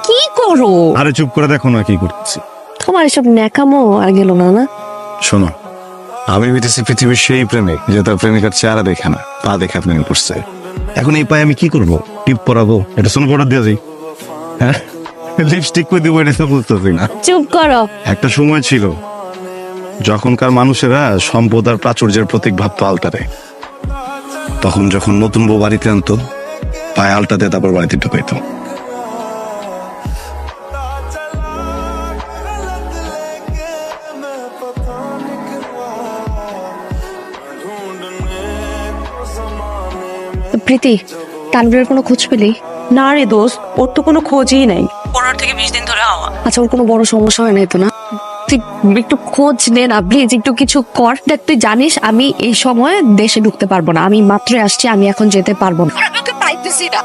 কি করো? আরে চুপ করে দেখো না কি করতেছি। তোমার এসব ন্যাকামো আর গেল না না। শোনো, আমি হইতেছি পৃথিবীর সেই প্রেমিক যে তার প্রেমিকার চেহারা দেখে না, পা দেখে প্রেমে পড়ছে। এখন এই পায়ে আমি কি করবো? টিপ পরাবো? এটা শোনো পড়া দিয়ে যাই, হ্যাঁ লিপস্টিক করে দিব, এটা তো বুঝতেছি না। চুপ করো। একটা সময় ছিল যখনকার মানুষেরা সম্পদ আর প্রাচুর্যের প্রতীক ভাবতো আলতারে। তখন যখন নতুন বউ বাড়িতে আনতো, পায়ে আলতা দিয়ে তারপর বাড়িতে ঢুকাইতো। প্রীতি, তানভীরের কোনো খোঁজ পেলি? না রে দোস্ত, ওর তো কোনো খোঁজই নাই। 15 থেকে 20 দিন ধরে হওয়া। আচ্ছা, ওর কোনো বড় সমস্যা হয় নাই তো না? তুই একটু খোঁজ নে না প্লিজ, একটু কিছু কর। দেখ, তুই জানিস আমি এই সময় দেশে ঢুকতে পারবো না, আমি মাত্র আসছি, আমি এখন যেতে পারবো না। আমি ওকে পাইতেছি না।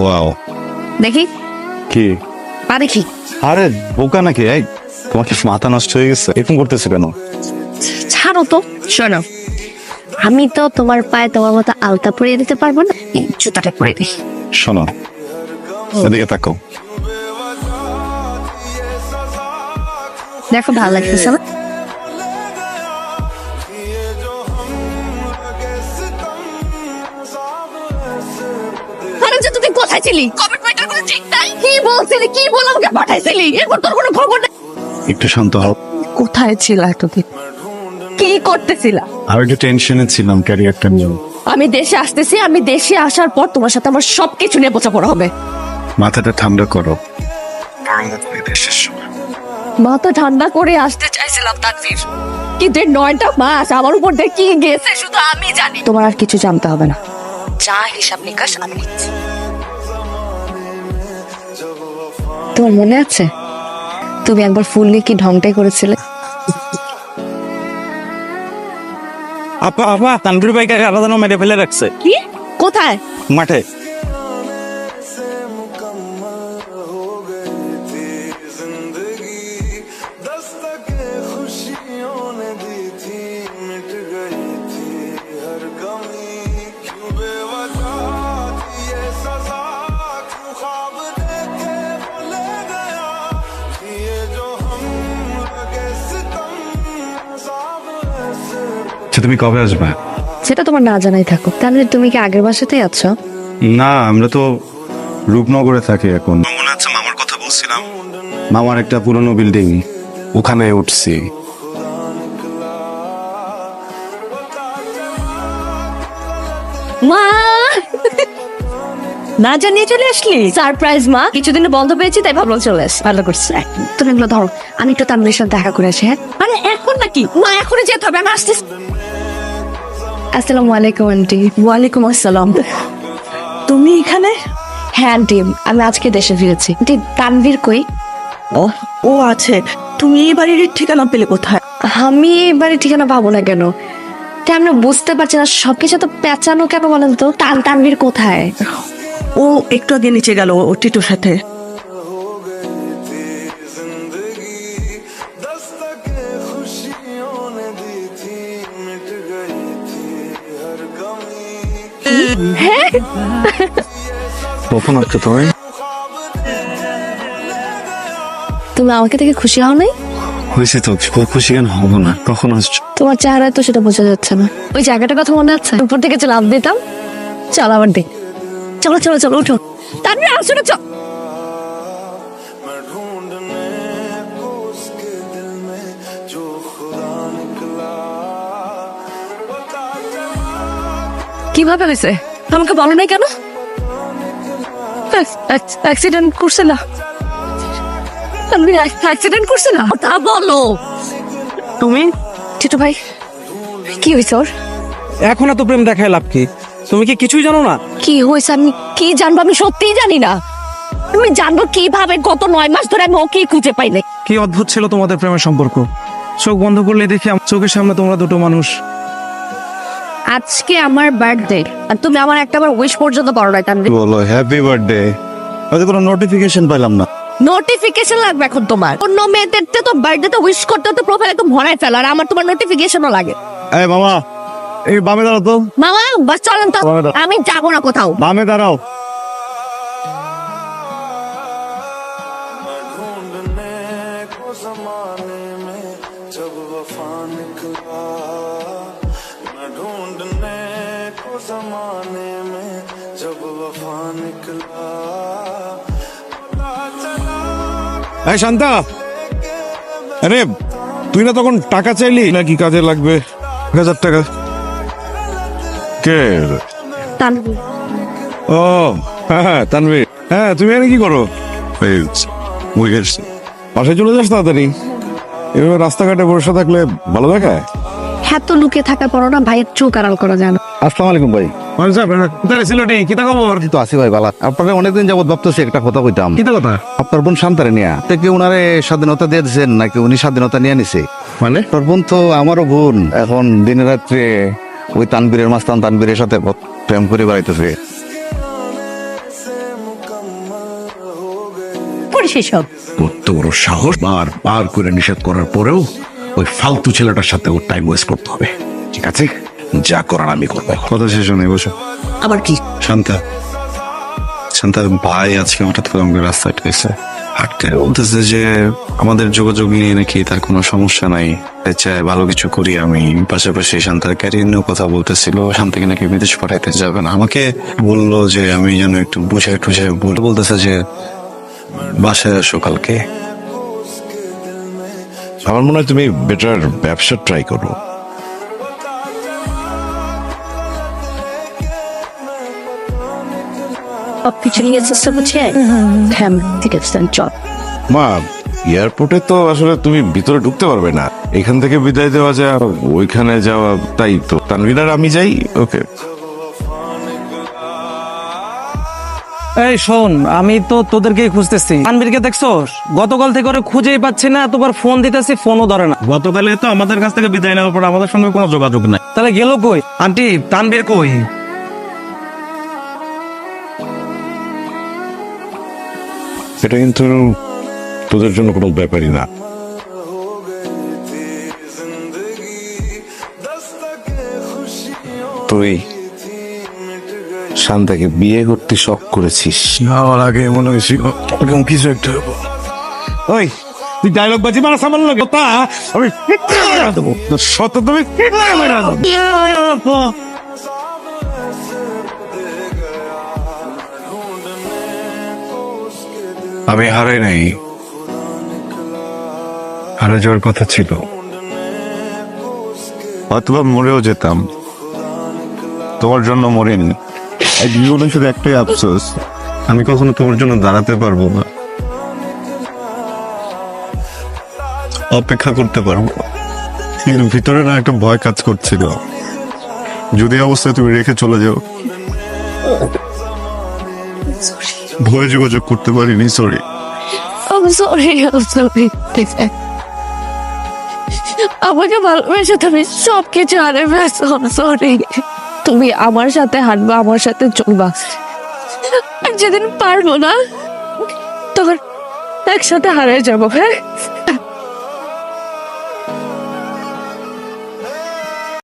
ওয়াও, দেখি কি? পা দেখি। আরে বোকা নাকি? এই তোমার কি মাথা নষ্ট হয়ে গেছে? এরকম করতেছে কেন? ছাড়ো তো। শোনো, আমি তো তোমার পায়ে তোমার মতো আলতা পরিয়ে দিতে পারবো না, এই জুতাটা পরিয়ে দিই। শোনো, এদিকে তাকাও। দেখো, ভালো লাগতেছে না? আরে যে তুই কোথায় ছিলি? কমিটমেন্টের কোনো ঠিক নাই? কি বলছিলি? কি বলে আমাকে পাঠাইছিলি? এরপর তোর কোনো খবর নেই? একটু শান্ত হও। কোথায় ছিল এতদিন? কি করতেছিলা? আর একটু টেনশনে ছিলাম ক্যারিয়ারটা নিয়ে। আমি দেশে আসতেছি, আমি দেশে আসার পর তোমার সাথে আমার সবকিছু নিয়ে বোঝাপড়া হবে। মাথাটা ঠান্ডা করো। দেশের সময় মাথা ঠান্ডা করে আসতে চাইছিলাম তানভীর, কিন্তু এই 9টা মাস আমার উপর দিয়ে কি গেছে শুধু আমি জানি। তোমার আর কিছু জানতে হবে না, যা হিসাব নিকাশ আমি নিচ্ছি। তোমার মনে আছে তুমি একবার ফুল নিয়ে কি ঢংটাই করেছিলে? আপা আপা, তানভীর ভাইকে আলাদা মেরে ফেলে রাখছে। কি? কোথায়? মাঠে। আচ্ছা, তুমি কবে আসবে? সেটা তোমার না জানাই থাকো। তাহলে তুমি কি আগের বাসাতেই আছো? না, আমরা তো রূপনগরে থাকি এখন। মনে আছে মামার কথা বলছিলাম? মামার একটা পুরনো বিল্ডিং, ওখানে উঠছি। মা, না জানিয়ে চলে আসলি? সারপ্রাইজ মা, কিছুদিন বন্ধ পেয়েছি তাই ভাবলাম চলে আসি। ভালো করছিস। তুমি এগুলো ধরো, আমি একটু তানভীরের সাথে দেখা করে আসি। হ্যাঁ, আরে এখন নাকি? না এখনই যেতে হবে, আমি আসতেছি। আসসালামু আলাইকুম আন্টি। ওয়ালাইকুম আসসালাম। তুমি এখানে? হ্যাঁ আন্টি, আমি আজকে দেশে ফিরেছি। আন্টি, তানভীর কই? ও ও আছে। তুমি এই বাড়ির ঠিকানা পেলে কোথায়? আমি এবারে ঠিকানা পাবো না কেন? তা আমি বুঝতে পারছি না, সবকিছু তো পেঁচানো কেন বলেন তো? তানভীর কোথায়? ও একটু আগে নিচে গেল ও টিটুর সাথে। হ্যাঁ, কখন আসছো তুমি? তুমি আমাকে দেখে খুশি হও নাই? হয়েছে তো, খুশি কেন হবো না? কখন আসছো? তোমার চেহারায় তো সেটা বোঝা যাচ্ছে না। ওই জায়গাটার কথা মনে আছে? উপর থেকে লাফ দিতাম। চল আবার দেখ। চলো চলো চলো, উঠো। তানভীর আসো না, চল। কিভাবে হয়েছে আমাকে বলো নাই কেন? অ্যাক্সিডেন্ট করছে না? তানভীর অ্যাক্সিডেন্ট করছে না, তা বলো। তুমি? টিটু ভাই, কি হয়েছে ওর? এখন এত প্রেম দেখায় লাভ কি? তুমি কি কিছুই জানো না? কি হয়েছে আমি কি জানবো? আমি সত্যিই জানি না। আমি জানবো কিভাবে? গত 9 মাস ধরে আমি ওকে খুঁজে পাই নাই। কি অদ্ভুত ছিল তোমাদের প্রেমের সম্পর্ক। চোখ বন্ধ করলে দেখি আমার চোখের সামনে তোমরা দুটো মানুষ। আজকে আমার বার্থডে আর তুমি আমার একটাবার উইশ পর্যন্ত করো নাই তানভীর। বলো হ্যাপি বার্থডে, হয়তো কোনো নোটিফিকেশন পাইলাম না। নোটিফিকেশন লাগবে এখন তোমার? অন্য মেয়েদের তো বার্থডে তো উইশ করতে তো প্রোফাইলে তো ভরাই ফেলো, আর আমার তোমার নোটিফিকেশনও লাগে। এই মামা, এই বামে দাঁড়াও তো, মামা বাস চলেন তো, বামে দাও। আমি যাবো না কোথাও। বামে দাঁড়াও। এই শান্তা, আরে তুই না তখন টাকা চাইলি নাকি কাজে লাগবে? 1,000 টাকা। কে? তানভীর। ও হ্যাঁ তানভীর, হ্যাঁ তুমি এখানে কি করো? বাসায় চলে যাস তাড়াতাড়ি, এভাবে রাস্তাঘাটে বসে থাকলে ভালো দেখায়। হ্যাঁ তো লুকিয়ে থাকার পরও না ভাইয়ের চোখ আড়াল করা যায় না। আসসালামু আলাইকুম ভাই। কোথায় ছিল নি? কিতা খবর? তো আছি ভাই বালা। আপনাকে অনেকদিন যাবত ভাবতেছি একটা কথা কইতাম। কিতা কথা? আপনার বোন শান্তারে নিয়া কি উনারে স্বাধীনতা দিয়ে দিচ্ছেন নাকি উনি স্বাধীনতা নিয়ে নিছে? মানে তোর বোন তো আমারও বোন, এখন দিনে রাত্রে ওই তানবীরের মাস্তান তানবীরের সাথে প্রেম করে বেড়াইতেছে। পরিশেষ সব কত বড় সাহস! বার করে নিষেধ করার পরেও ওই ফালতু ছেলেটার সাথে ওর টাইম ওয়েস্ট করতে হবে। ঠিক আছে, যা করার আমি করবো। কথা শেষ নেই, বসো। আবার কি? শান্তা, শান্তার ভাই আজকে হঠাৎ করে আমাকে রাস্তায় পেয়েছে, হাঁটতে বলতেছে যে আমাদের যোগাযোগ নিয়ে নাকি তার কোনো সমস্যা নাই, চায় ভালো কিছু করি আমি। পাশাপাশি শান্তার ক্যারিয়ার নিয়েও কথা বলতেছিল, শান্তাকে নাকি বিদেশ পাঠাইতে যাবে না। আমাকে বললো যে আমি যেন একটু বুঝে টুঝে বলতেছে যে বাসায় আসো কালকে। আমার মনে হয় তুমি বেটার ব্যবসা ট্রাই করো। সবকিছু নিয়ে চেষ্টা করছে। হ্যাঁ ঠিক আছে চল। মা, এয়ারপোর্টে তো আসলে তুমি ভিতরে ঢুকতে পারবে না, এখান থেকে বিদায় দেওয়া যায়, আর ওইখানে যাওয়া, তাই তো তানভীর আর আমি যাই। ওকে। এই শোন, আমি তো তোদেরকেই খুঁজতেছি। তানভীরকে দেখছোস? গতকাল থেকে ওরে খুঁজেই পাচ্ছি না, এতবার ফোন দিতেছি ফোনও ধরে না। গতকালে তো আমাদের কাছ থেকে বিদায় নেওয়ার পর আমাদের সঙ্গে কোনো যোগাযোগ নাই। তাহলে গেল কই? আন্টি তানভীর কই? এটা কিন্তু তোদের জন্য কোনো ব্যাপারই না। তুই শান্তাকে বিয়ে করতে শখ করেছিস। আমার আগে মনে হয়েছিল এরকম কিছু একটা হবো। ওই তুই ডায়লগ বাজি মারা সামান লাগে তা আমি দেবো শত, তুমি আমি হারাই নাই, হারা যাওয়ার কথা ছিল, অথবা মরেও যেতাম, তোমার জন্য মরিনি। এই জীবনে শুধু একটাই আফসোস, আমি কখনো তোমার জন্য দাঁড়াতে পারবো না, অপেক্ষা করতে পারবো। কিন্তু ভিতরে না একটা ভয় কাজ করছিল, যদি অবস্থায় তুমি রেখে চলে যাও। ভয়ে যোগাযোগ করতে পারিনি, সরি। I'm sorry, আমাকে ভালোবেসে তুমি সবকিছু হারে ফেলছো। সরি। তুমি আমার সাথে হাঁটবা, আমার সাথে চলবা, আর যেদিন পারবো না তখন একসাথে হারিয়ে যাবো। হ্যাঁ